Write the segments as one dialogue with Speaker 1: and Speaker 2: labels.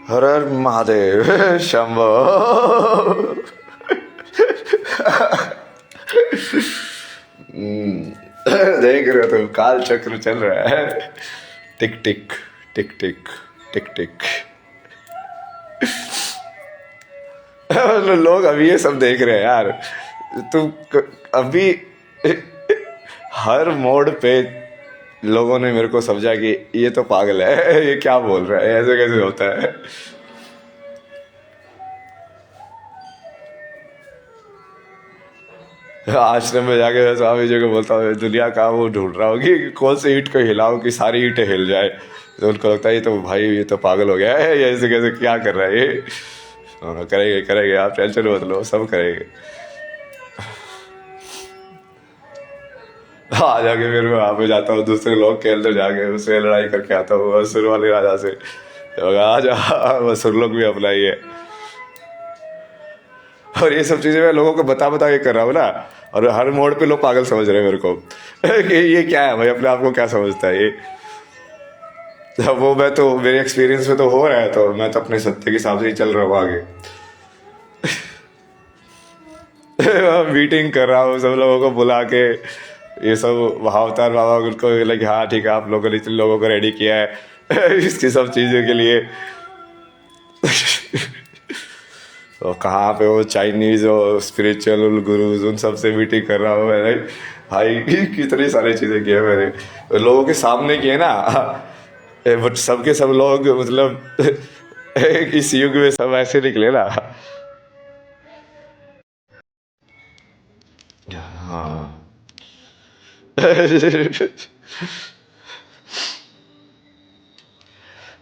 Speaker 1: हर हर महादेव शंभो। देख रहे हो तुम, काल चक्र चल रहा है। टिक टिक टिक टिक टिक टिक। लोग अभी ये सब देख रहे हैं यार। तुम अभी हर मोड़ पे लोगों ने मेरे को समझा कि ये तो पागल है, ये क्या बोल रहा है, ऐसे कैसे होता है। आश्रम में जाके मैं स्वामी जी को बोलता हूँ दुनिया का वो ढूंढ रहा होगी कि कौन सी ईंट को हिलाऊं कि सारी ईंटें हिल जाए। तो उनको लगता है ये तो भाई ये तो पागल हो गया है, ये ऐसे कैसे क्या कर रहा है ये। करेंगे करेंगे, आप टेंशन मत लो, सब करेंगे। आ जाके फिर मैं वहाँ पे जाता हूँ दूसरे लोग के अंदर, जाके उससे लड़ाई करके आता हूँ असुर वाले राजा से। आ जा, असुर लोग भी अपना ही है। और ये सब चीजें मैं लोगों को बता बता के कर रहा हूँ ना, और हर मोड़ पे लोग पागल समझ रहे हैं मेरे को कि ये क्या है भाई, अपने आप को क्या समझता है ये। वो मैं तो मेरे एक्सपीरियंस में तो हो रहा है, तो मैं तो अपने सत्य के हिसाब से ही चल रहा हूँ आगे। मीटिंग कर रहा हूँ सब लोगों को बुला के, ये सब भावतार बाबा उनको लगे हाँ ठीक है आप लोगों ने इतने लोगों को रेडी किया है इसकी सब चीज़ों के लिए। तो कहाँ पे वो चाइनीज और स्पिरिचुअल गुरुज उन सब से मीटिंग कर रहा हूँ मैंने। भाई कितनी सारी चीज़ें की है मैंने, लोगों के सामने किए ना। बट सबके सब लोग मतलब इस युग में सब ऐसे निकले ना। हाँ।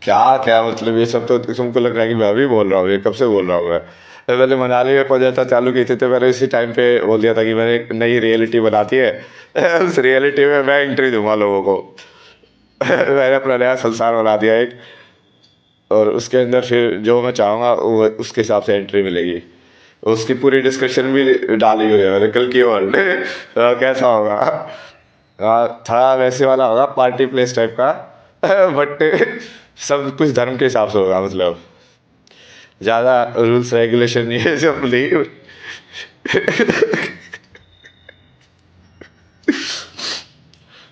Speaker 1: क्या क्या मतलब ये सब तो तुमको लग रहा है कि मैं अभी बोल रहा हूँ, ये कब से बोल रहा हूँ मैं पहले मनाली में पहुंचा चालू की थी तो मैंने इसी टाइम पे बोल दिया था कि मैंने एक नई रियलिटी बनाती है उस रियलिटी में मैं एंट्री दूंगा लोगों को। मैंने अपना नया संसार बना दिया एक, और उसके अंदर फिर जो मैं चाहूँगा वो उसके हिसाब से एंट्री मिलेगी। उसकी पूरी डिस्कशन भी डाली हुई है मैंने कल की वर्ल्ड। कैसा होगा, थोड़ा वैसे वाला होगा पार्टी प्लेस टाइप का। बट सब कुछ धर्म के हिसाब से होगा, मतलब ज़्यादा रूल्स रेगुलेशन नहीं है सब नहीं।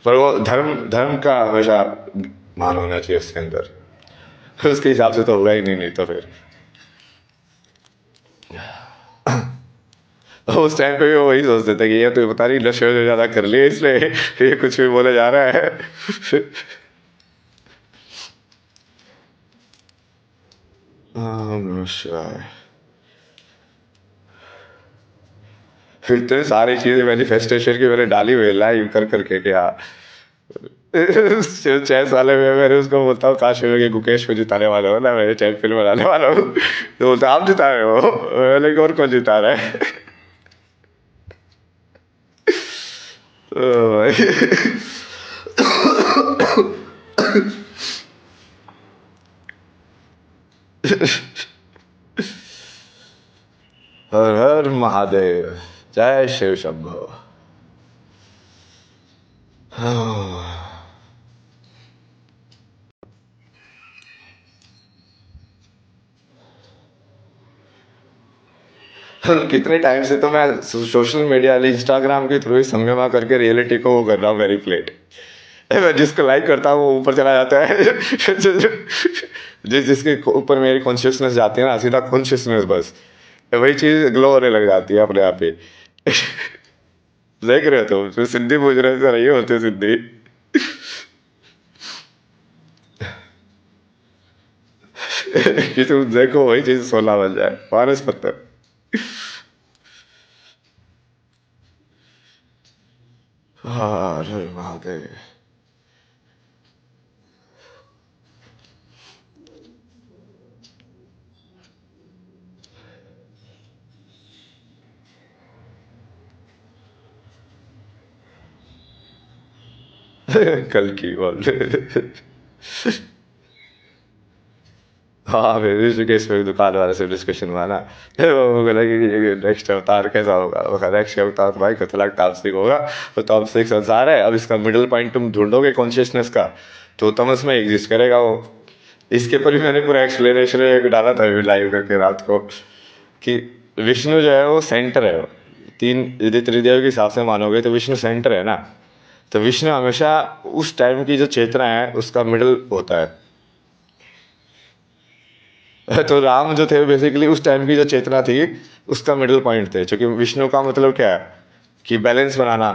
Speaker 1: पर वो धर्म धर्म का हमेशा मान होना चाहिए उसके अंदर। उसके हिसाब से तो होगा ही नहीं, नहीं तो फिर उस टाइम पे भी वो वही सोचते थे कि ये तो पता नहीं नशे वशे ज़्यादा कर लिए इसलिए ये कुछ भी बोले जा रहा है। नमस्कार। इतने सारी चीजें मैनिफेस्टेशन की मैंने डाली हुई लाइव कर करके क्या। 6 साल में मैंने उसको बोलता हूँ काश मैं गुकेश को जिताने वाला हूँ ना, मैं चैंपियन बनाने वाला हूँ। तो बोलता आप जिता रहे हो, मैंने और कौन जिता रहा है। ओ भाई। हर हर महादेव, जय शिव शंभो। कितने टाइम से तो मैं सोशल मीडिया इंस्टाग्राम के थ्रू ही समझमा करके रियलिटी को वो कर रहा हूँ मैनिपुलेट। मैं जिसको लाइक करता हूँ वो ऊपर चला जाता है। जिसके ऊपर मेरी कॉन्शियसनेस जाती है ना, सीधा कॉन्शियसनेस बस वही चीज़ ग्लो होने लग जाती है अपने आप ही। देख रहे हो तो सिद्धि पूछ रहे थे, नहीं होते सिद्धि। कि तुम देखो वही चीज़ सोना बन जाए, पारस पत्थर। हाँ अरे महादेव। कल की वर्ल्ड। हाँ फिर ऋषिकेश में दुकान वाले से डिस्कशन हुआ ना। वो बोला कि नेक्स्ट अवतार कैसा होगा, वो नेक्स्ट अवतार भाई खतरनाक तामसिक होगा। तो तामसिक संसार है, अब इसका मिडिल पॉइंट तुम ढूंढोगे कॉन्शियसनेस का, तो तमस में एग्जिस्ट करेगा वो। इसके ऊपर भी मैंने पूरा एक्सप्लेनेशन एक डाला था अभी लाइव करके रात को, कि विष्णु जो है वो सेंटर है। तीन यदि त्रिदेव के हिसाब से मानोगे तो विष्णु सेंटर है ना, तो विष्णु हमेशा उस टाइम की जो चेतना है उसका मिडल होता है। तो राम जो थे बेसिकली उस टाइम की जो चेतना थी उसका मिडिल पॉइंट थे, क्योंकि विष्णु का मतलब क्या है कि बैलेंस बनाना।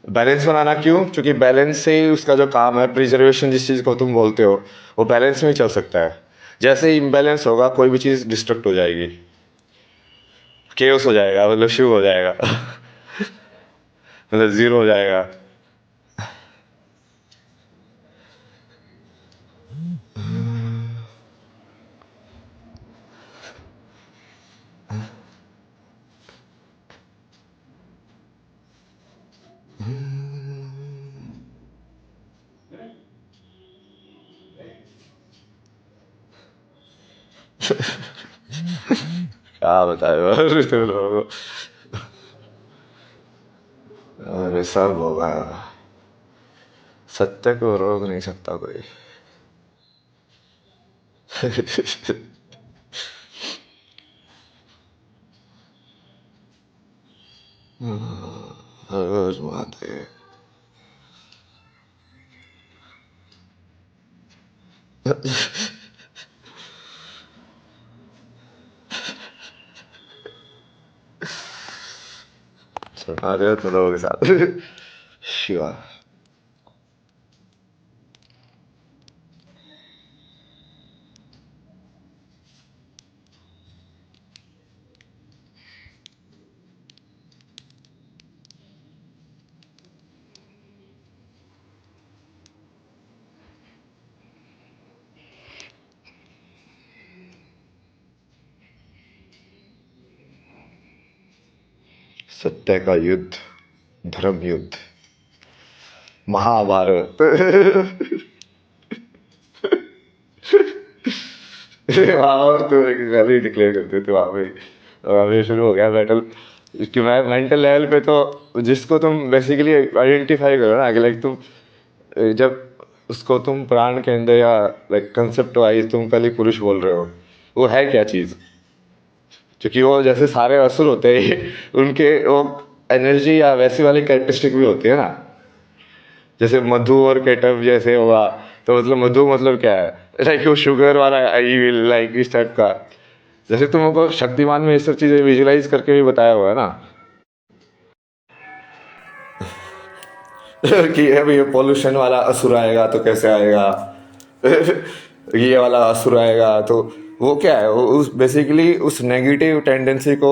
Speaker 1: बैलेंस बनाना क्यों? क्योंकि बैलेंस से ही उसका जो काम है, प्रिजर्वेशन जिस चीज़ को तुम बोलते हो, वो बैलेंस में ही चल सकता है। जैसे ही इम्बैलेंस होगा कोई भी चीज़ डिस्ट्रक्ट हो जाएगी, केओस हो जाएगा, मतलब शिव हो जाएगा। मतलब जीरो हो जाएगा। क्या बताए और तुम लोगों को। अरे सब होगा, सत्य को रोक नहीं सकता कोई। रोज महादेव। सुना रहे हो तुम लोगों के साथ। शिवा। सत्य का युद्ध, धर्म युद्ध, महाभारत। और तो पहले डिक्लेयर करते थे वहाँ पे, वहाँ पे शुरू हो गया बैटल। कि मैं मेंटल लेवल पे तो जिसको तुम बेसिकली आइडेंटिफाई करो ना कि लाइक तुम जब उसको तुम प्राण के अंदर या लाइक कंसेप्ट वाइज तुम पहले पुरुष बोल रहे हो, वो है क्या चीज़? क्योंकि वो जैसे सारे असुर होते हैं उनके वो एनर्जी या वैसी वाली कैरेक्टरिस्टिक भी होती है ना। जैसे मधु और केटव जैसे हुआ, तो मतलब मधु मतलब क्या है, लाइक वो शुगर वाला आई विल लाइक इस टाइप का। जैसे तुमको शक्तिमान में ये सब चीज़ें विजुलाइज करके भी बताया हुआ है ना। कि अब ये पोल्यूशन वाला असुर आएगा तो कैसे आएगा। ये वाला असुर आएगा तो वो क्या है, वो उस बेसिकली उस नेगेटिव टेंडेंसी को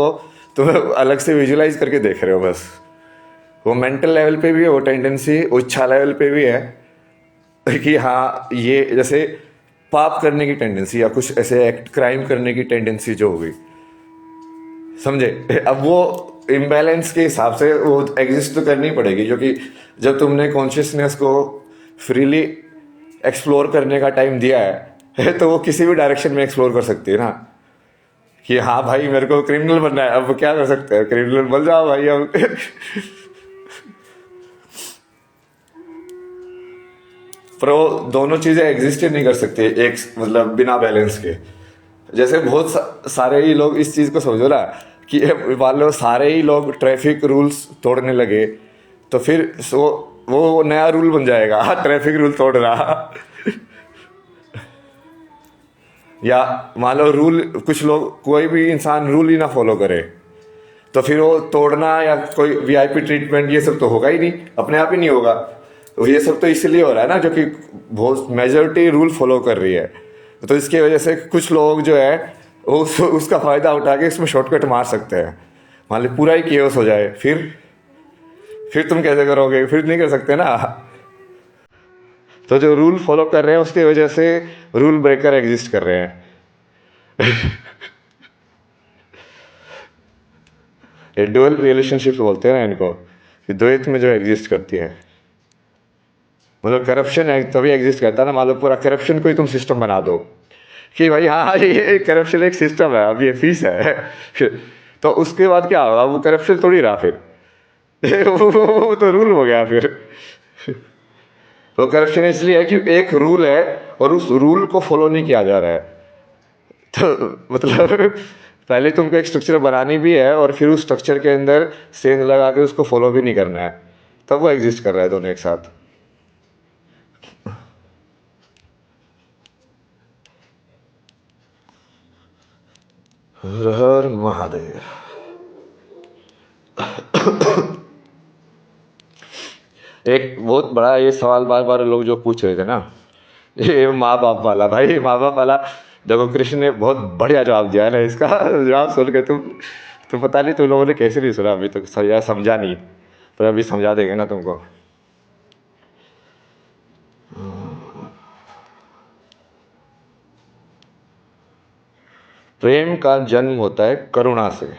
Speaker 1: तुम अलग से विजुलाइज करके देख रहे हो बस। वो मेंटल लेवल पे भी है वो टेंडेंसी, इच्छा लेवल पे भी है कि हाँ ये जैसे पाप करने की टेंडेंसी या कुछ ऐसे एक्ट क्राइम करने की टेंडेंसी जो होगी, समझे। अब वो इम्बैलेंस के हिसाब से वो एग्जिस्ट तो करनी पड़ेगी, क्योंकि जब तुमने कॉन्शियसनेस को फ्रीली एक्सप्लोर करने का टाइम दिया है तो वो किसी भी डायरेक्शन में एक्सप्लोर कर सकती है ना। कि हाँ भाई मेरे को क्रिमिनल बनना है, अब क्या कर सकते हैं, क्रिमिनल बन जाओ भाई अब। पर वो दोनों चीजें एग्जिस्ट ही नहीं कर सकती एक मतलब बिना बैलेंस के। जैसे बहुत सारे ही लोग इस चीज को समझो ना कि मान लो सारे ही लोग ट्रैफिक रूल्स तोड़ने लगे तो फिर वो नया रूल बन जाएगा, ट्रैफिक रूल तोड़ रहा। या मान लो रूल कुछ लोग कोई भी इंसान रूल ही ना फॉलो करे तो फिर वो तोड़ना या कोई वीआईपी ट्रीटमेंट ये सब तो होगा ही नहीं, अपने आप ही नहीं होगा। तो ये सब तो इसलिए हो रहा है ना जो कि बहुत मेजोरिटी रूल फॉलो कर रही है। तो इसकी वजह से कुछ लोग जो है वो उसका फायदा उठा के इसमें शॉर्टकट मार सकते हैं। मान ली पूरा ही केओस हो जाए, फिर तुम कैसे करोगे, फिर नहीं कर सकते ना। तो जो रूल फॉलो कर रहे हैं उसकी वजह से रूल ब्रेकर एग्जिस्ट कर रहे हैं। ये डुअल रिलेशनशिप बोलते हैं ना इनको, कि द्वैत में जो एग्जिस्ट करती है। मतलब करप्शन तभी एग्जिस्ट करता है ना, मान लो पूरा करप्शन को ही तुम सिस्टम बना दो कि भाई हाँ ये करप्शन एक सिस्टम है, अब ये फीस है। तो उसके बाद क्या होगा, वो करप्शन थोड़ी रहा फिर। वो तो रूल हो गया फिर। वो करप्शन इसलिए है कि एक रूल है और उस रूल को फॉलो नहीं किया जा रहा है। तो मतलब पहले तुमको एक स्ट्रक्चर बनानी भी है और फिर उस स्ट्रक्चर के अंदर सेंस लगा के उसको फॉलो भी नहीं करना है, तब वो एग्जिस्ट कर रहा है दोनों एक साथ। हर हर महादेव। एक बहुत बड़ा ये सवाल बार बार लोग जो पूछ रहे थे ना, ये माँ बाप वाला, भाई माँ बाप वाला देखो कृष्ण ने बहुत बढ़िया जवाब दिया है ना इसका। जवाब सुन के तुम पता नहीं तुम लोगों ने कैसे नहीं सुना अभी तक, समझा नहीं, पर अभी समझा देंगे ना तुमको। प्रेम का जन्म होता है करुणा से,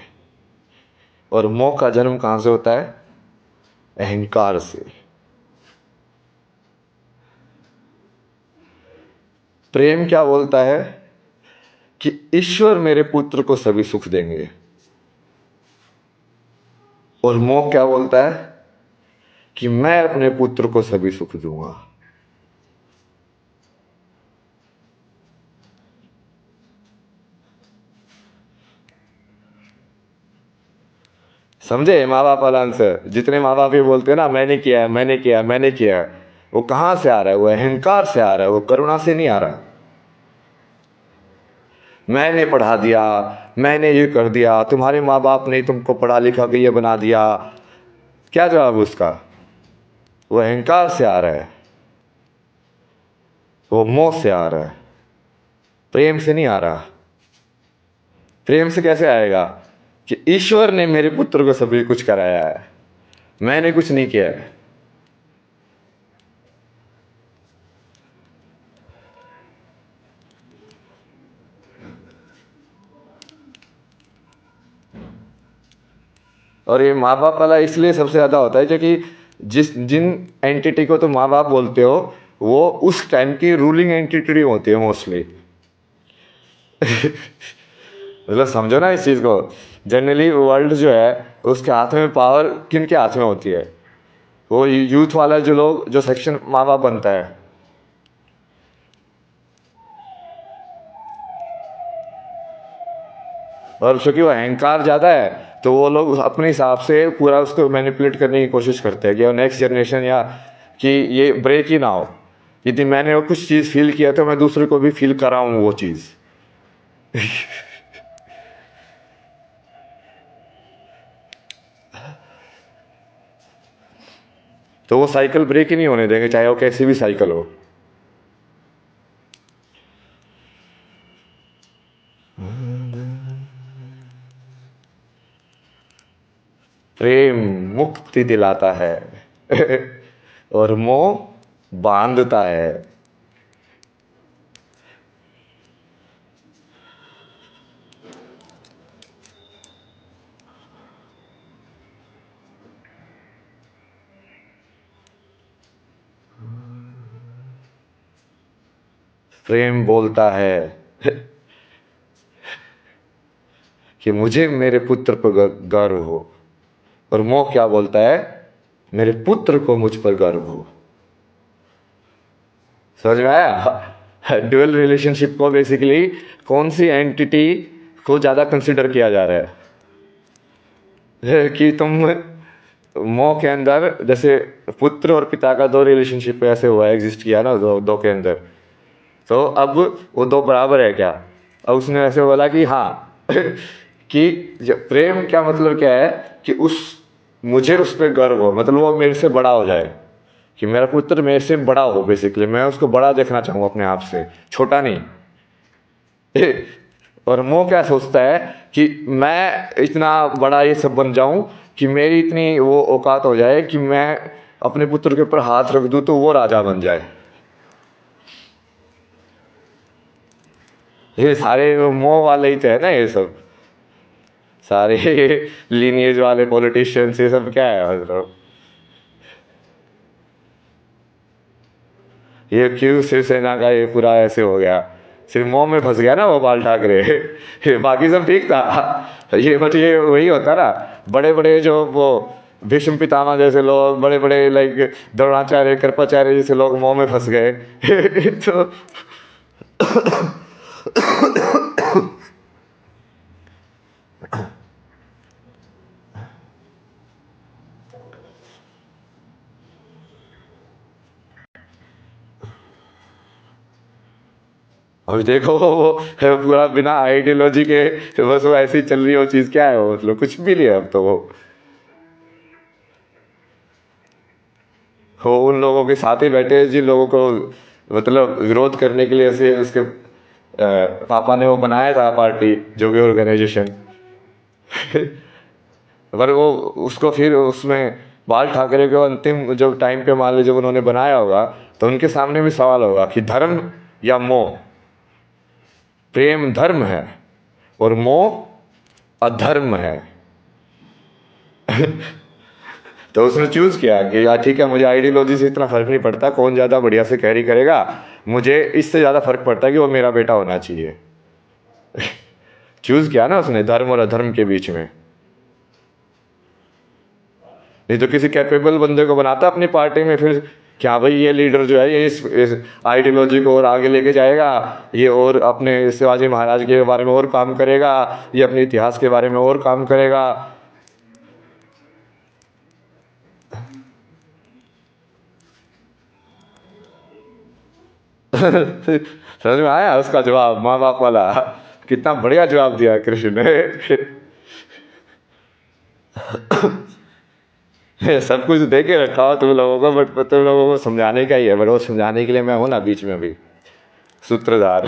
Speaker 1: और मोह का जन्म कहाँ से होता है? अहंकार से। प्रेम क्या बोलता है कि ईश्वर मेरे पुत्र को सभी सुख देंगे, और मोह क्या बोलता है कि मैं अपने पुत्र को सभी सुख दूंगा। समझे माँ बाप वाला आंसर? जितने माँ बाप ये बोलते हैं ना मैंने किया है, मैंने किया है, मैंने किया है, वो कहाँ से आ रहा है? वो अहंकार से आ रहा है, वो करुणा से नहीं आ रहा। मैंने पढ़ा दिया, मैंने ये कर दिया, तुम्हारे माँ बाप ने तुमको पढ़ा लिखा के ये बना दिया, क्या जवाब उसका? वो अहंकार से आ रहा है, वो मोह से आ रहा है, प्रेम से नहीं आ रहा। प्रेम से कैसे आएगा कि ईश्वर ने मेरे पुत्र को सभी कुछ कराया है, मैंने कुछ नहीं किया है। और ये माँ बाप वाला इसलिए सबसे ज़्यादा होता है क्योंकि जिन एंटिटी को तुम माँ बाप बोलते हो वो उस टाइम की रूलिंग एंटिटी होती है मोस्टली। मतलब समझो ना इस चीज़ को। जनरली वर्ल्ड जो है उसके हाथ में पावर किन के हाथ में होती है? वो यूथ वाला जो लोग जो सेक्शन माँ बाप बनता है। और क्योंकि वो अहंकार ज़्यादा है तो वो लोग अपने हिसाब से पूरा उसको मैनिपुलेट करने की कोशिश करते हैं कि नेक्स्ट जनरेशन या कि ये ब्रेक ही ना हो। यदि मैंने वो कुछ चीज़ फील किया तो मैं दूसरे को भी फील कराऊँ वो चीज़। तो वो साइकिल ब्रेक ही नहीं होने देंगे चाहे वो कैसी भी साइकिल हो। प्रेम मुक्ति दिलाता है और मोह बांधता है। प्रेम बोलता है कि मुझे मेरे पुत्र पर गर्व हो, और मोह क्या बोलता है? मेरे पुत्र को मुझ पर गर्व हो। समझ में आया? ड्यूअल रिलेशनशिप को बेसिकली कौन सी एंटिटी को ज़्यादा कंसिडर किया जा रहा है? कि तुम मोह के अंदर जैसे पुत्र और पिता का दो रिलेशनशिप ऐसे हुआ एग्जिस्ट किया ना दो के अंदर, तो अब वो दो बराबर है क्या? अब उसने ऐसे बोला कि हाँ कि प्रेम क्या मतलब क्या है कि मुझे उस पर गर्व हो, मतलब वो मेरे से बड़ा हो जाए, कि मेरा पुत्र मेरे से बड़ा हो, बेसिकली मैं उसको बड़ा देखना चाहूँ अपने आप से, छोटा नहीं। और मोह क्या सोचता है कि मैं इतना बड़ा ये सब बन जाऊं कि मेरी इतनी वो औकात हो जाए कि मैं अपने पुत्र के ऊपर हाथ रख दूं तो वो राजा बन जाए। ये सारे मोह वाले ही तो है ना ये सब, सारे लीनिएज वाले पॉलिटिशियंस, ये सब क्या है मतलब? ये क्यों शिवसेना का ये पूरा ऐसे हो गया? सिर्फ मोह में फंस गया ना वो बाल ठाकरे। बाकी सब ठीक था। ये बट ये वही होता ना, बड़े बड़े जो वो भीष्म पितामह जैसे लोग, बड़े बड़े लाइक द्रोणाचार्य कृपाचार्य जैसे लोग मोह में फंस गए। तो अभी देखो वो पूरा बिना आइडियोलॉजी के, बस वो ऐसी चल रही है वो चीज़, क्या है वो, मतलब कुछ भी नहीं है अब तो वो उन लोगों के साथ ही बैठे हैं जिन लोगों को मतलब विरोध करने के लिए ऐसे उसके पापा ने वो बनाया था पार्टी, जो भी ऑर्गेनाइजेशन। पर वो उसको फिर उसमें बाल ठाकरे को अंतिम जब टाइम पे मान लो जब उन्होंने बनाया होगा, तो उनके सामने भी सवाल होगा कि धर्म या मोह। प्रेम धर्म है और मोह अधर्म है। तो उसने चूज़ किया कि यार ठीक है, मुझे आइडियोलॉजी से इतना फ़र्क नहीं पड़ता कौन ज़्यादा बढ़िया से कैरी करेगा, मुझे इससे ज़्यादा फ़र्क पड़ता है कि वो मेरा बेटा होना चाहिए। चूज़ किया ना उसने धर्म और अधर्म के बीच में। नहीं तो किसी कैपेबल बंदे को बनाता अपनी पार्टी में, फिर क्या भाई ये लीडर जो है ये इस आइडियोलॉजी को और आगे लेके जाएगा, ये और अपने शिवाजी महाराज के बारे में और काम करेगा, ये अपने इतिहास के बारे में और काम करेगा। समझ में आया उसका जवाब, माँ बाप वाला? कितना बढ़िया जवाब दिया कृष्ण ने। सब कुछ दे के रखा हो तुम लोगों को, बट तुम लोगों को समझाने का ही है, बट वो समझाने के लिए मैं हूं ना बीच में अभी सूत्रधार।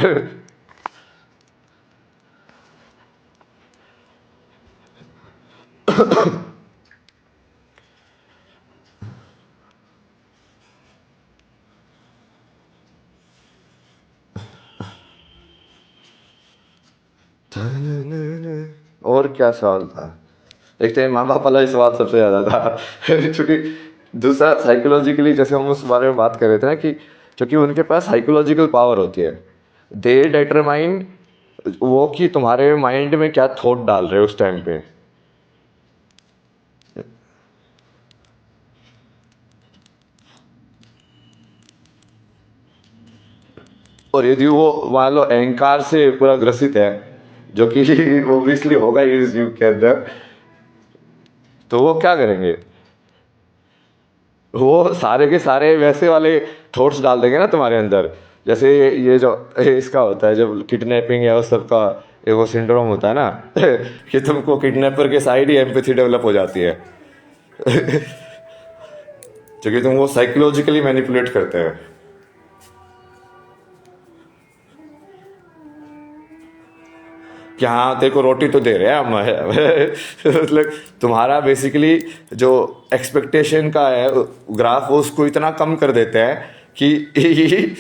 Speaker 1: और क्या सवाल था? एक तो माँ बाप वाला ही सवाल सबसे ज़्यादा था। क्योंकि दूसरा साइकोलॉजिकली, जैसे हम उस बारे में बात कर रहे थे ना कि क्योंकि उनके पास साइकोलॉजिकल पावर होती है, दे डिटरमाइन वो कि तुम्हारे माइंड में क्या थॉट डाल रहे हो उस टाइम पे। और यदि वो मान लो अहंकार से पूरा ग्रसित है, जो कि ओब्वियसली होगा ही इस युग के अंदर, तो वो क्या करेंगे? वो सारे के सारे वैसे वाले थॉट्स डाल देंगे ना तुम्हारे अंदर, जैसे ये जो इसका होता है जब किडनैपिंग या उस सब का एक वो सिंड्रोम होता है ना, कि तुमको किडनैपर के साइड ही एम्पैथी डेवलप हो जाती है। क्योंकि तुम वो साइकोलॉजिकली मैनिपुलेट करते हैं कि हाँ तेरे को रोटी तो दे रहे हैं हम। मतलब तुम्हारा बेसिकली जो एक्सपेक्टेशन का है ग्राफ, वो उसको इतना कम कर देते हैं कि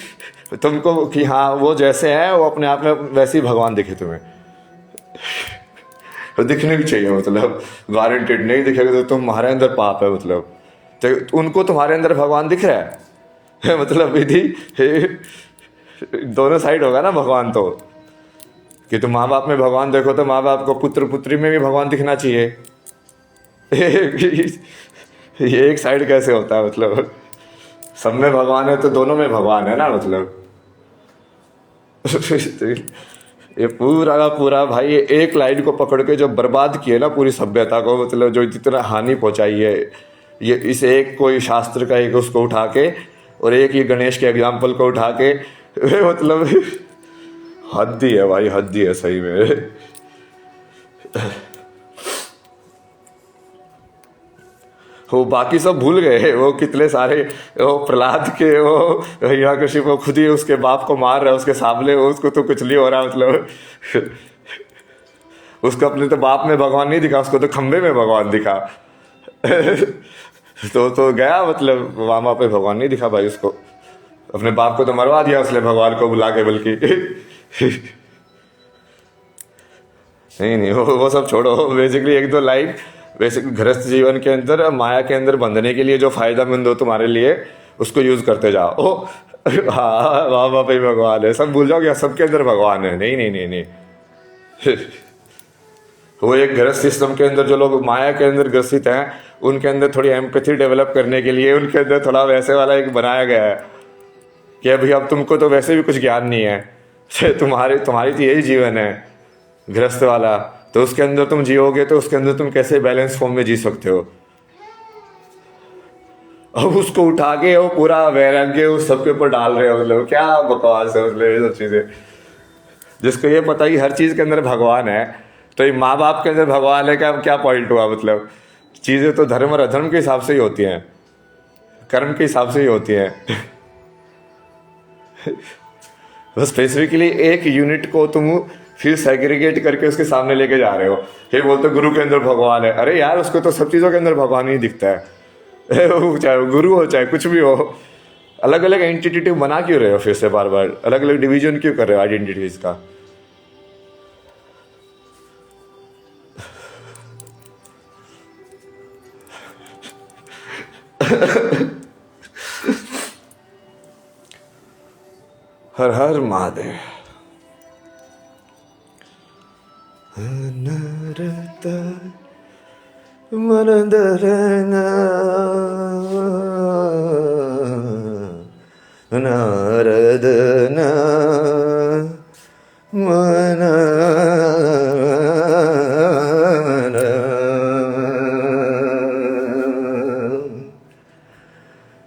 Speaker 1: तुमको कि हाँ वो जैसे है वो अपने आप में वैसे ही भगवान दिखे तुम्हें। तो दिखने भी चाहिए, मतलब गारंटेड, नहीं दिखेगा तो तुम्हारे अंदर पाप है, मतलब तो उनको तुम्हारे अंदर भगवान दिख रहा है। मतलब विधि दोनों साइड होगा ना भगवान, तो कि तुम माँ बाप में भगवान देखो तो माँ बाप को पुत्र पुत्री में भी भगवान दिखना चाहिए। ये एक साइड कैसे होता है? मतलब सब में भगवान है तो दोनों में भगवान है ना, मतलब। ये पूरा का पूरा भाई, ये एक लाइन को पकड़ के जो बर्बाद किए ना पूरी सभ्यता को, मतलब जो जितना हानि पहुंचाई है, ये इस एक कोई शास्त्र का एक उसको उठा के और एक ये गणेश के एग्जाम्पल को उठा के, मतलब हद ही है भाई, हद ही है सही में। वो बाकी सब भूल गए, वो कितने सारे वो प्रहलाद के वो हिरण्यकशिपु को खुद ही उसके बाप को मार रहा है, उसके सामने उसको तो कुछ नहीं हो रहा, मतलब। उसको अपने तो बाप में भगवान नहीं दिखा, उसको तो खंबे में भगवान दिखा। तो गया, मतलब मामा पे भगवान नहीं दिखा भाई उसको, अपने बाप को तो मरवा दिया उसने भगवान को बुला के, बल्कि। नहीं नहीं, वो सब छोड़ो। बेसिकली एक दो लाइन, बेसिकली गृहस्थ जीवन के अंदर माया के अंदर बंधने के लिए जो फायदेमंद हो तुम्हारे लिए, उसको यूज करते जाओ। ओ हाँ, वाह वाह भाई भगवान है, सब भूल जाओ क्या सबके अंदर भगवान है? नहीं नहीं नहीं नहीं। वो एक गृहस्थ सिस्टम के अंदर जो लोग माया के अंदर ग्रसित हैं, उनके अंदर थोड़ी एम्पैथी डेवलप करने के लिए उनके अंदर थोड़ा वैसे वाला एक बनाया गया है कि अभी अब तुमको तो वैसे भी कुछ ज्ञान नहीं है, तुम्हारी तुम्हारी तो यही जीवन है गृहस्थ वाला, तो उसके अंदर तुम जियोगे तो उसके अंदर तुम कैसे बैलेंस फॉर्म में जी सकते हो? अब उसको उठा के वो पूरा वैराग्य उस सबके ऊपर डाल रहे हो, मतलब क्या बकवास है, मतलब ये सब चीजें। जिसको ये पता कि हर चीज के अंदर भगवान है, तो ये माँ बाप के अंदर भगवान है, क्या क्या पॉइंट हुआ? मतलब चीजें तो धर्म और अधर्म के हिसाब से ही होती हैं, कर्म के हिसाब से ही होती हैं। तो स्पेसिफिकली एक यूनिट को तुम फिर सेग्रीगेट करके उसके सामने लेके जा रहे हो। ये बोलते गुरु के अंदर भगवान है, अरे यार उसको तो सब चीजों के अंदर भगवान ही दिखता है। वो चाहे वो गुरु हो चाहे कुछ भी हो, अलग अलग एंटिटी बना क्यों रहे हो? फिर से बार बार अलग अलग डिवीजन क्यों कर रहे हो आइडेंटिटीज का? हर हर महादेव। नारद मन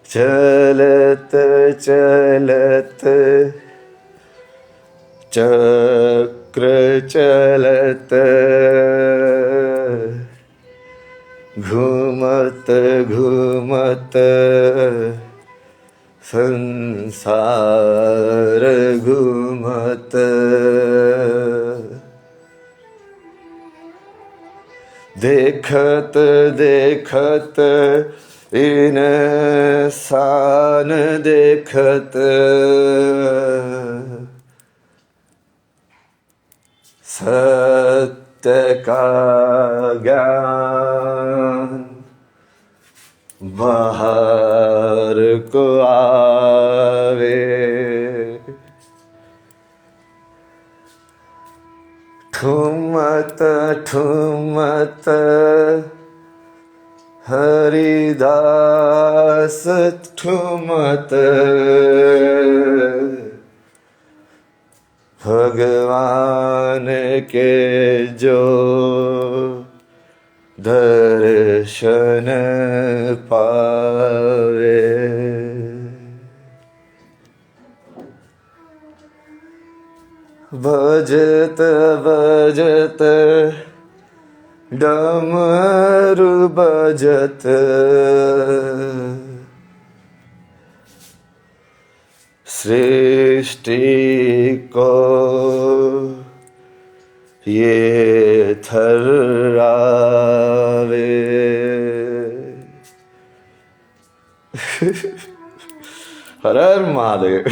Speaker 1: चलत चलत चक्र चलत घूमत घूमत संसार घूमत देखत देखत इंसान देखत सत्य का ज्ञान बाहर को आवे। ठुमत ठुमत हरिदास ठुमत भगवान के जो दर्शन पावे। बजत बजत डमरू बजत सृष्टि को ये थर्रावे। हर हर महादेव।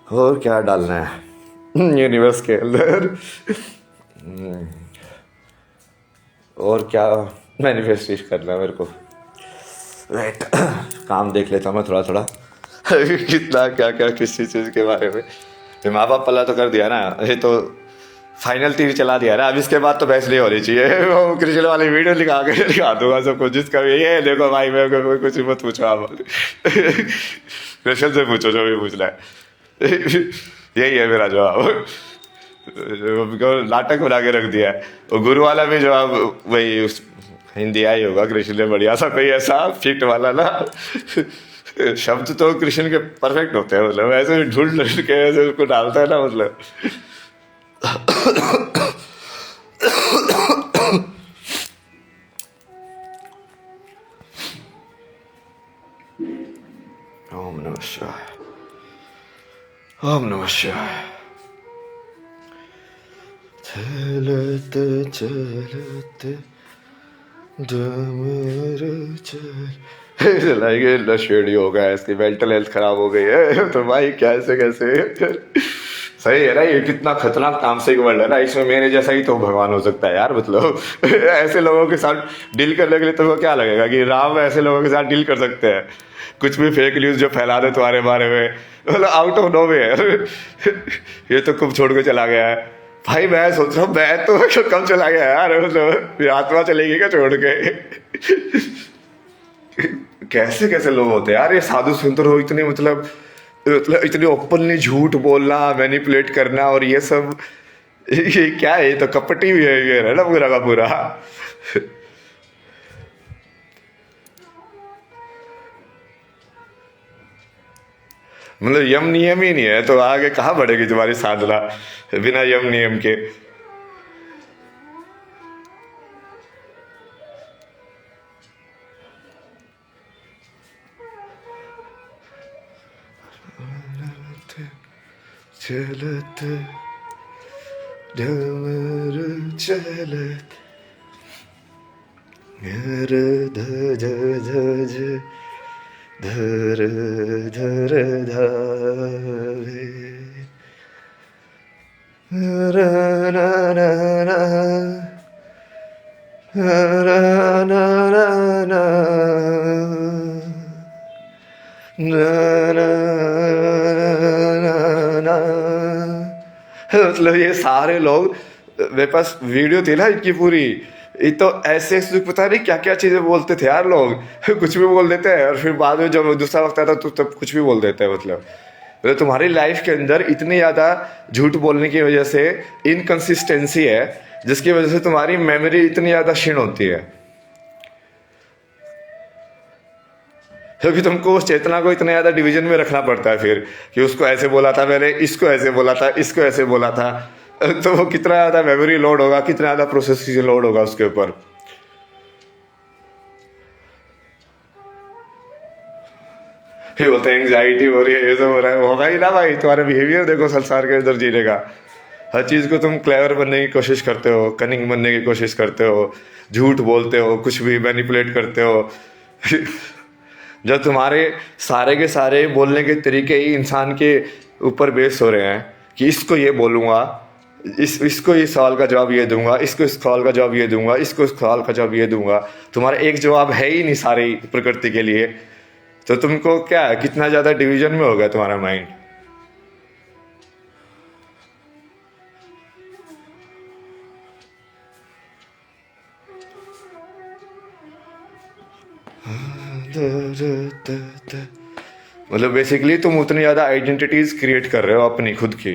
Speaker 1: और क्या डालना है यूनिवर्स के अंदर? और क्या मैनिफेस्टेशन करना है मेरे को? वेट, काम देख लेता हूँ मैं थोड़ा थोड़ा। कितना क्या क्या किसी चीज़ के बारे में। ये माँ बाप पल्ला तो कर दिया ना, ये तो फाइनल तीर चला दिया ना। अब इसके बाद तो बहस नहीं होनी चाहिए। वो कृष्ण वाली वीडियो दिखा दूंगा सबको, जिसका भी ये देखो भाई मेरे को कुछ मत पूछो आप। कृष्ण से पूछो जो भी पूछना है। यही है मेरा जवाब। नाटक बना के रख दिया है। वो गुरु वाला भी जवाब वही उस हिंदी आई होगा कृष्ण ने बढ़िया सा, कोई ऐसा फिट वाला ना। शब्द तो कृष्ण के परफेक्ट होते हैं, मतलब ऐसे ढूंढ ढूंढ के ऐसे उसको डालता है ना, मतलब। ओम नमः शिवाय, ओम नमः शिवाय। चलत चलत डमरू चलाएंगे नशेड़ी हो गया, इसकी मेंटल हेल्थ खराब हो गई है। तो भाई कैसे कैसे सही है ना? ये कितना खतरनाक तामसिक वर्ल्ड है ना। इसमें मेरे जैसा ही तो भगवान हो सकता है यार। मतलब ऐसे लोगों के साथ डील करने के लिए तुमको क्या लगेगा कि राम ऐसे लोगों के साथ डील कर सकते हैं? कुछ भी फेक न्यूज जो फैला दे तुम्हारे बारे में, मतलब आउट ऑफ नोवेयर। ये तो कब छोड़ के चला गया है भाई। मैं सोच रहा हूँ मैं तो कब चला गया यार, मतलब आत्मा चलेगी क्या छोड़ के? कैसे कैसे लोग होते हैं यार, ये साधु संत हो इतने मतलब इतने ओपनली झूठ बोलना, मैनिपुलेट करना और ये सब, ये क्या है? ये तो कपटी बिहेवियर है ना पूरा का पूरा। मतलब यम नियम ही नहीं है तो आगे कहाँ बढ़ेगी तुम्हारी साधना बिना यम नियम के? चलत डमर चलत धर धज धज धर धर धावे ra na na na ra na na na ना ना ना ना। मतलब ये सारे लोग, मेरे पास वीडियो थी ना इनकी पूरी, ये तो ऐसे ऐसे पता नहीं क्या क्या चीजें बोलते थे यार लोग। कुछ भी बोल देते हैं और फिर बाद में जब दूसरा वक्त आता तो तब कुछ भी बोल देते हैं। मतलब तुम्हारी लाइफ के अंदर इतनी ज्यादा झूठ बोलने की वजह से इनकंसिस्टेंसी है, जिसकी वजह से तुम्हारी मेमोरी इतनी ज्यादा क्षीण होती है, क्योंकि तुमको उस चेतना को इतना ज्यादा डिवीजन में रखना पड़ता है फिर, कि उसको ऐसे बोला था मैंने, इसको ऐसे बोला था, इसको ऐसे बोला था। तो वो कितना ज्यादा मेमोरी लोड होगा, कितना ज्यादा प्रोसेसिंग लोड होगा उसके ऊपर। फिर बोलते हैं एंग्जाइटी हो रही है, ये सब हो रहा है, होगा ही ना भाई। तुम्हारा बिहेवियर देखो संसार के अंदर जीने का, हर चीज को तुम क्लेवर बनने की कोशिश करते हो, कनिंग बनने की कोशिश करते हो, झूठ बोलते हो, कुछ भी मैनिपुलेट करते हो। जब तुम्हारे सारे के सारे बोलने के तरीके ही इंसान के ऊपर बेस हो रहे हैं कि इसको ये बोलूँगा, इसको इस सवाल का जवाब ये दूंगा, इसको इस सवाल का जवाब ये दूंगा, इसको इस सवाल का जवाब ये दूंगा, तुम्हारा एक जवाब है ही नहीं सारी प्रकृति के लिए, तो तुमको क्या कितना ज़्यादा डिवीजन में हो गया तुम्हारा माइंड। मतलब बेसिकली तुम उतनी ज़्यादा आइडेंटिटीज क्रिएट कर रहे हो अपनी खुद की,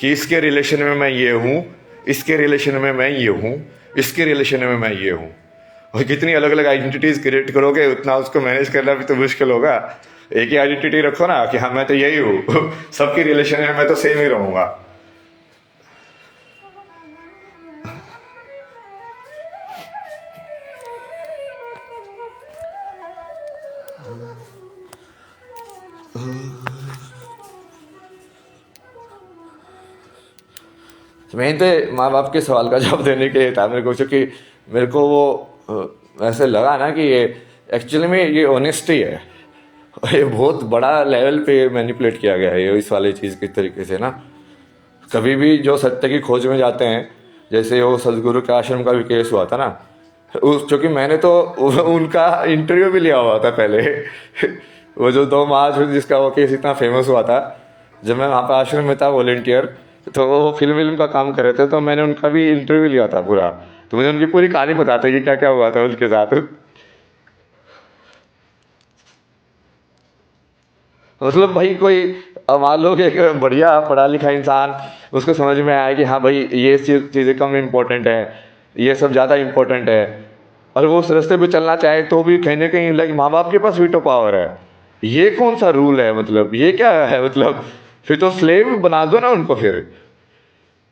Speaker 1: कि इसके रिलेशन में मैं ये हूँ, इसके रिलेशन में मैं ये हूँ, इसके रिलेशन में मैं ये हूँ। और कितनी अलग अलग आइडेंटिटीज क्रिएट करोगे उतना उसको मैनेज करना भी तो मुश्किल होगा। एक ही आइडेंटिटी रखो ना कि हाँ मैं तो यही हूँ, सबके रिलेशन में मैं तो सेम ही रहूँगा। मैं तो माँ बाप के सवाल का जवाब देने के लिए था मेरे को, क्योंकि मेरे को वो ऐसे लगा ना कि ये एक्चुअली में ये ऑनेस्टी है, ये बहुत बड़ा लेवल पे मैनिपुलेट किया गया है ये इस वाली चीज़ के तरीके से ना। कभी भी जो सत्य की खोज में जाते हैं, जैसे वो सदगुरु के आश्रम का भी केस हुआ था ना, क्योंकि मैंने तो उनका इंटरव्यू भी लिया हुआ था पहले। वो जो 2 मार्च जिसका वो केस इतना फेमस हुआ था, जब मैं वहाँ पर आश्रम में था वॉलेंटियर, तो वो फिल्म का काम कर रहे थे, तो मैंने उनका भी इंटरव्यू लिया था पूरा, तो मुझे उनकी पूरी कहानी बताते कि क्या क्या हुआ था उनके साथ। मतलब भाई कोई मान लो कि एक बढ़िया पढ़ा लिखा इंसान, उसको समझ में आया कि हाँ भाई ये चीज़ें कम इम्पोर्टेंट है, ये सब ज़्यादा इम्पोर्टेंट है, और वो उस रास्ते पे चलना चाहे तो भी कहीं ना कहीं लाइक माँ बाप के पास वीटो पावर है। ये कौन सा रूल है? मतलब ये क्या है? मतलब फिर तो स्लेव बना दो ना उनको फिर।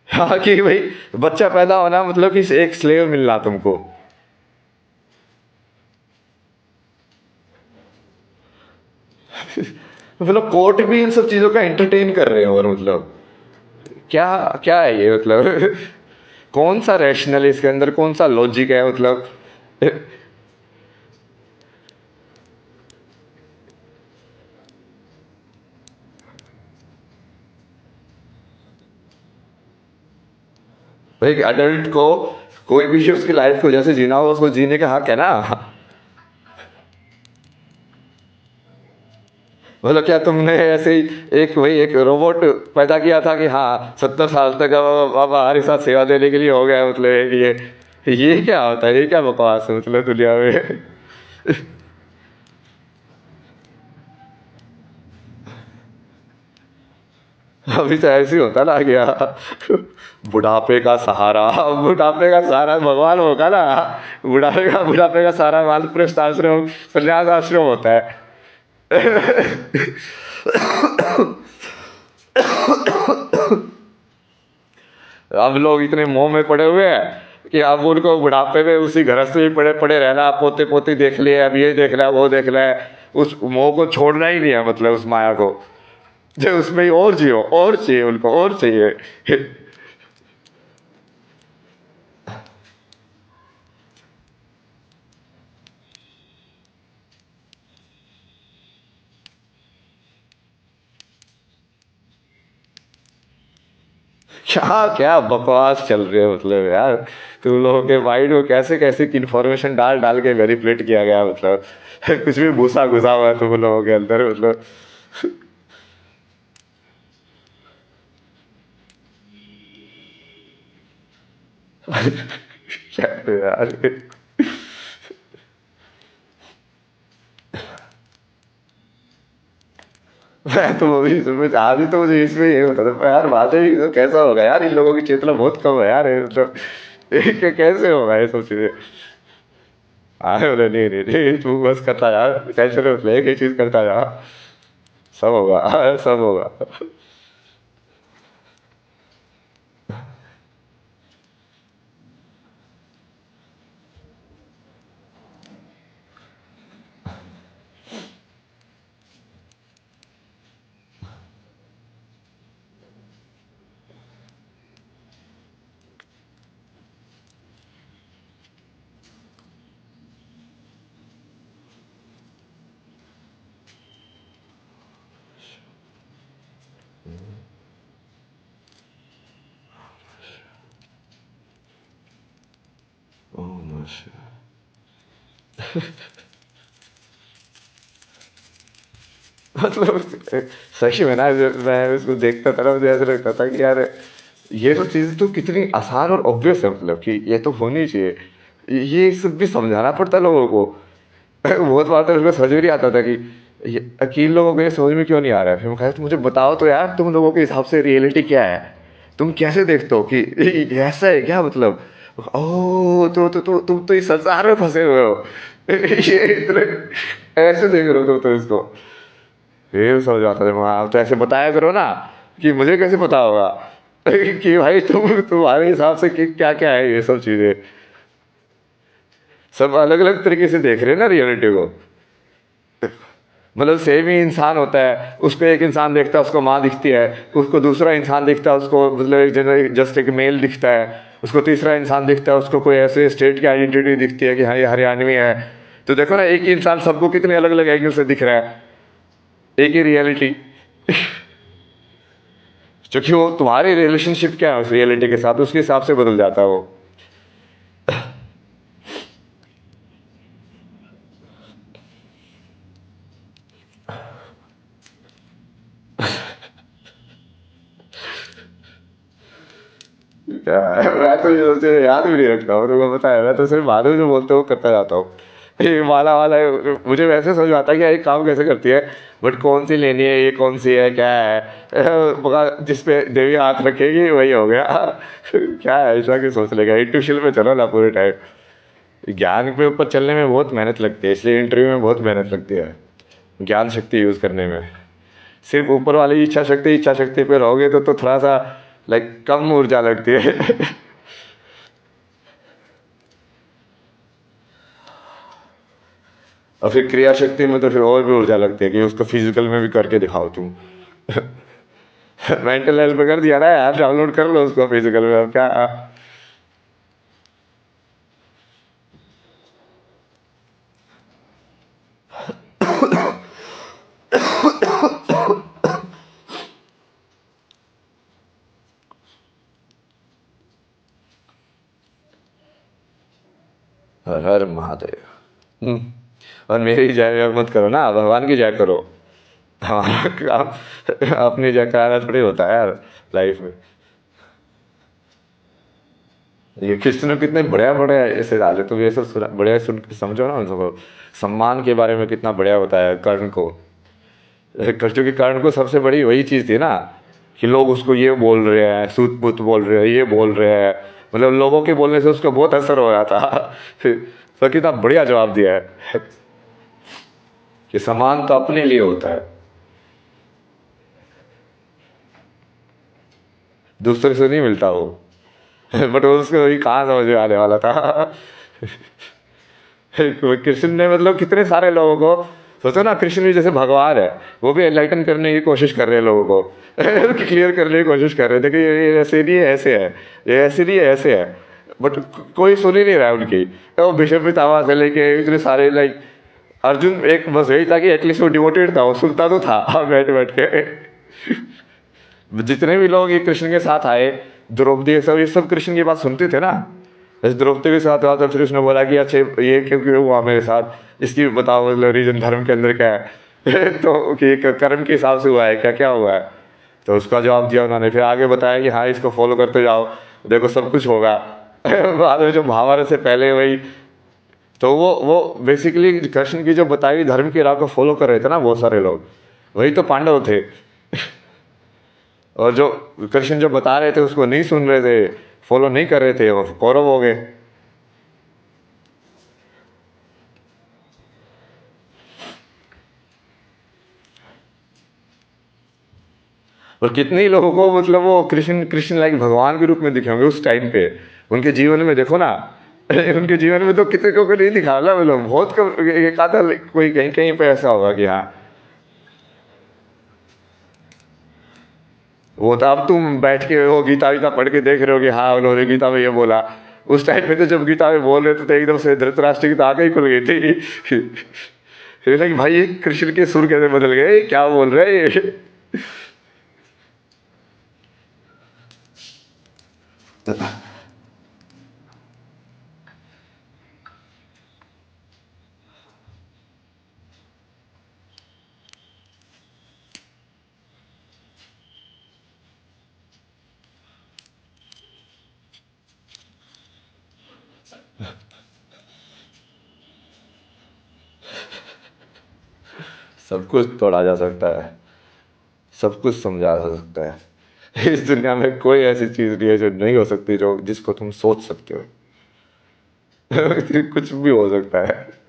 Speaker 1: हाँ कि भाई बच्चा पैदा होना मतलब कि एक स्लेव मिलना तुमको। मतलब कोर्ट भी इन सब चीज़ों का एंटरटेन कर रहे हैं, और मतलब क्या क्या है ये? मतलब कौन सा रैशनल इसके अंदर, कौन सा लॉजिक है? मतलब भाई अडल्ट को कोई भी उसकी लाइफ को जैसे जीना हो उसको जीने का हक है ना। मतलब क्या तुमने ऐसे ही एक वही एक रोबोट पैदा किया था कि हाँ 70 साल तक अब हमारे साथ सेवा देने के लिए हो गया? मतलब ये क्या होता है? ये क्या बकवास है मतलब दुनिया में? अभी तो ऐसे ही होता ना क्या, बुढ़ापे का सहारा, बुढ़ापे का सहारा भगवान होगा ना, बुढ़ापे का सहारा वानप्रस्थ आश्रम, संन्यास आश्रम होता है। अब लोग इतने मोह में पड़े हुए हैं कि अब उनको बुढ़ापे में उसी गृहस्थ में पड़े पड़े रहना, पोते पोती देख लिए, अब ये देख रहा है वो देख रहा है, उस मोह को छोड़ना ही नहीं है, मतलब उस माया को, जो उसमें ही और जियो, और चाहिए उनको, और चाहिए। क्या क्या बकवास चल रही है, मतलब यार तुम लोगों के माइंड में कैसे कैसे इन्फॉर्मेशन डाल डाल के मैनिपुलेट किया गया, मतलब कुछ भी भूसा घुसा हुआ है तुम लोगों के अंदर, मतलब। क्या यार, मैं तो अभी इसमें आज ही तो मुझे इसमें ये होता था यार, बातें ही तो कैसा होगा यार, इन लोगों की चेतना बहुत कम है यार, ये मतलब ये कैसे होगा ये सब चीजें। अरे बोले नहीं नहीं नहीं, तू बस करता यार, टेंशन मत ले, एक ही चीज करता जा, सब होगा, सब होगा। ओह नमः। मतलब सही में ना, मैं उसको देखता था ना, मुझे ऐसा लगता था कि यार ये तो चीज़ तो कितनी आसान और ऑब्वियस है, मतलब कि ये तो होनी चाहिए, ये सब भी समझाना पड़ता है लोगों को। बहुत बार तो उसको समझ भी नहीं आता था कि ये अकील लोगों को ये समझ में क्यों नहीं आ रहा है, फिर मैं कहा तो मुझे बताओ तो यार, तुम लोगों के हिसाब से रियलिटी क्या है, तुम कैसे देखते हो कि ये ऐसा है क्या, मतलब ओह तो तुम तो इस संसार में फंसे हुए हो। ये इतने ऐसे देख रहे हो तुम तो इसको, फिर समझ आता था वहाँ, आप तो ऐसे बताया करो ना, कि मुझे कैसे पता होगा कि भाई तुम्हारे हिसाब से कि क्या क्या है ये सब चीज़ें, सब अलग अलग तरीके से देख रहे हैं ना रियलिटी को। मतलब सेम ही इंसान होता है, उसको एक इंसान देखता है उसको माँ दिखती है, उसको दूसरा इंसान दिखता है उसको मतलब एक जस्ट एक मेल दिखता है, उसको तीसरा इंसान दिखता है उसको कोई ऐसे स्टेट की आइडेंटिटी दिखती है कि हाँ ये हरियाणवी है। तो देखो ना, एक ही इंसान सबको कितने अलग अलग एंगल से दिख रहा है, एक ही रियलिटी। क्योंकि वो तुम्हारी रिलेशनशिप क्या है उस रियलिटी के साथ, उसके हिसाब से बदल जाता है वो। क्या है, मैं तो ये सोचे याद भी नहीं रखता हूँ, तुमको पता है, मैं तो सिर्फ माधव जो बोलते हो करता जाता हूँ। ये माला वाला है, मुझे वैसे समझ में आता है कि ये काम कैसे करती है, बट कौन सी लेनी है, ये कौन सी है, क्या है, मगर जिस पे देवी हाथ रखेगी वही हो गया। क्या है ऐसा कि सोच लेगा, इंट्यूशन पे चलो ना पूरे टाइम। ज्ञान के ऊपर चलने में बहुत मेहनत लगती है, इसलिए इंटरव्यू में बहुत मेहनत लगती है ज्ञान शक्ति यूज़ करने में। सिर्फ ऊपर वाली इच्छा शक्ति पे रहोगे तो थोड़ा सा लाइक कम ऊर्जा लगती है। और फिर क्रिया शक्ति में तो फिर और भी ऊर्जा लगती है कि उसको फिजिकल में भी करके दिखाओ तुम। मेंटल हेल्थ पे कर दिया ना यार, डाउनलोड कर लो उसको फिजिकल में, अब क्या। हर हर महादेव। और मेरी जय मत करो ना, भगवान की जय करो। हमारा काम अपनी जय कराना थोड़ी होता है यार लाइफ में। ये कृष्ण कितने बढ़िया बढ़िया ऐसे डाले, तो ये सब बढ़िया सुन के समझो ना उन सबको। सम्मान के बारे में कितना बढ़िया बताया कर्ण को, क्योंकि कर्ण को सबसे बड़ी वही चीज़ थी ना, कि लोग उसको ये बोल रहे हैं, सूत पुत बोल रहे हैं, ये बोल रहे हैं, मतलब लोगों के बोलने से उसको बहुत असर हो रहा था। तो कितना बढ़िया जवाब दिया है कि सम्मान तो अपने लिए होता है, दूसरे से नहीं मिलता वो। बट उसको वही कहाँ समझ में आने वाला था। कृष्ण ने मतलब कितने सारे लोगों को, सोचो ना, कृष्ण भी जैसे भगवान है, वो भी एनलाइटन करने की कोशिश कर रहे हैं लोगों को। क्लियर करने की कोशिश कर रहे थे कि ये ऐसे नहीं है, ऐसे है, ये ऐसे नहीं है, ऐसे है। बट कोई सुन ही नहीं रहा है उनकी। तो भीष्म पितामह से लेके इतने सारे, लाइक अर्जुन, एक बस यही था कि एटलीस्ट वो डिवोटेड था, वो सुनता तो था बैठ बैठ के। जितने भी लोग ये कृष्ण के साथ आए, द्रौपदी, ये सब कृष्ण की बात सुनते थे ना। जैसे द्रौपदी के साथ हुआ, तब श्री कृष्ण ने बोला कि अच्छा ये क्यों क्यों हुआ मेरे साथ, इसकी बताओ, मतलब रीजन धर्म के अंदर क्या है। तो कि कर्म के हिसाब से हुआ है, क्या क्या हुआ है। तो उसका जवाब दिया उन्होंने, फिर आगे बताया कि हाँ इसको फॉलो करते जाओ, देखो सब कुछ होगा। बाद में जो महाभारत से पहले वही, तो वो बेसिकली कृष्ण की जो बताई हुई धर्म की राह को फॉलो कर रहे थे ना बहुत सारे लोग, वही तो पांडव थे। और जो कृष्ण जो बता रहे थे उसको नहीं सुन रहे थे, फॉलो नहीं कर रहे थे, वो कौरव हो गए। और कितने ही लोगों को मतलब वो कृष्ण कृष्ण लाइक भगवान के रूप में दिखे होंगे उस टाइम पे, उनके जीवन में देखो ना। उनके जीवन में तो कितने को नहीं दिखा ना, मतलब बहुत कम, एक आधा कोई कहीं कहीं पे ऐसा होगा कि हाँ। वो तो अब तुम बैठ के वो गीता वीता पढ़ के देख रहे हो कि हाँ उन्होंने गीता में ये बोला। उस टाइम पे तो जब गीता में बोल रहे थे तो एकदम से धृतराष्ट्र की तो आंखें ही खुल गई थी। फिर लगा कि भाई ये कृष्ण के सुर कैसे बदल गए, क्या बोल रहे हैं ये। सब कुछ तोड़ा जा सकता है, सब कुछ समझा जा सकता है। इस दुनिया में कोई ऐसी चीज नहीं है जो नहीं हो सकती, जो जिसको तुम सोच सकते हो। कुछ भी हो सकता है।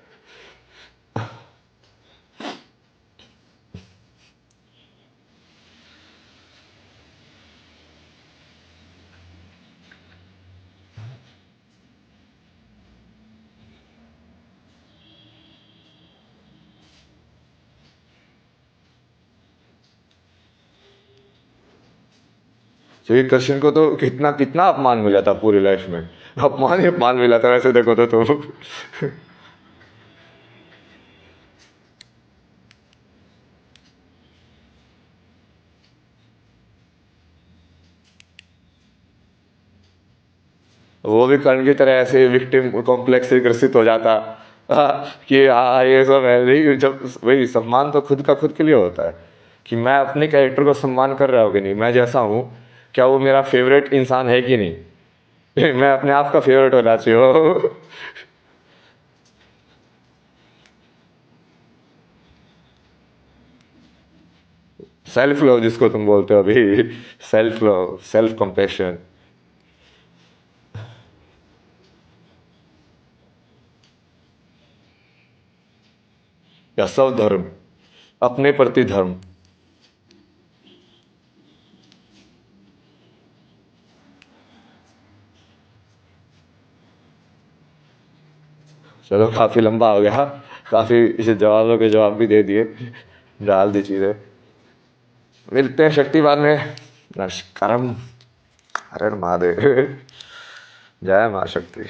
Speaker 1: क्योंकि कृष्ण को तो कितना कितना अपमान मिला था पूरी लाइफ में, अपमान ही अपमान मिला था वैसे देखो तो। वो भी कर्ण की तरह ऐसे विक्टिम कॉम्प्लेक्स से ग्रसित हो जाता। कि हाँ ये सब है नहीं, जब वही सम्मान तो खुद का खुद के लिए होता है, कि मैं अपने कैरेक्टर को सम्मान कर रहा हूँ कि नहीं, मैं जैसा हूँ, क्या वो मेरा फेवरेट इंसान है कि नहीं। मैं अपने आप का फेवरेट होना चाहिए। सेल्फ लव जिसको तुम बोलते हो अभी, सेल्फ लव, सेल्फ कंपेशन, या स्वधर्म, अपने प्रति धर्म। चलो काफ़ी लंबा हो गया, काफ़ी इसे जवाबों के जवाब भी दे दिए, डाल दी चीज़ें। मिलते हैं शक्तिमान में। नमस्कारम। हर हर महादेव। जय माँ शक्ति।